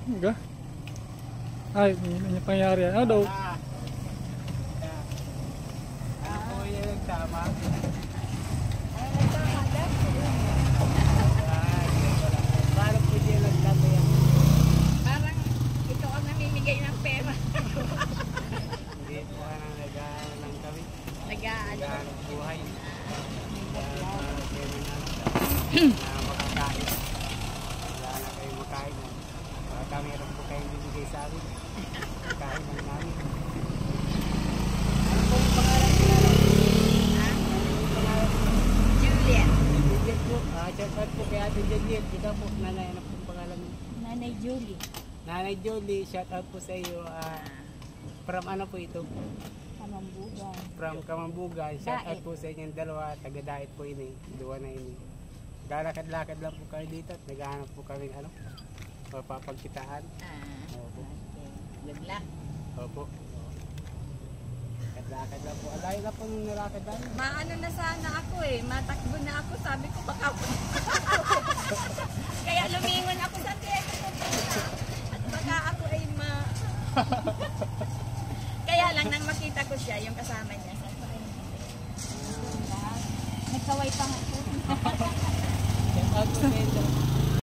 Ga? Ay, may pangyari. Ano daw? Ano po yung nagtama? Parang po yung nagtama yan. Parang ito ang namimigay ng pera. Hindi po ka nang nag-ano lang kami. Nag-aano. Nag-ano buhay. Kaya parang kayo na makakain. Wala na kayo makain. Baka meron po kayong bibigay sa amin. Kain lang namin. Ano po yung pangalan nila? Juliet. Juliet po. Shout po kay Ate Juliet. Ikaw po, nanay, ano po yung pangalan mo? Nanay Julie. Nanay Julie, shout out po sa iyo. From ano po ito? Kamambugan. From Kamambugan. Shout out Dait. po sa inyong dalawa. Taga-dait po ini. Duwa na ini. Galakad-lakad lang po kami dito at naghahanap po kami ano, mapapagkitaan. Opo. Okay. Good luck. Opo. Lakad lang po. Alayo na po nung nalakad namin. Maano na sana ako eh. Matakbo na ako. Sabi ko baka kaya lumingon ako sa tiyan. At baka ako ay kaya lang nang makita ko siya, yung kasama niya. Sabi ko ay nagkaway pa nga po. Shout out po sa inyo.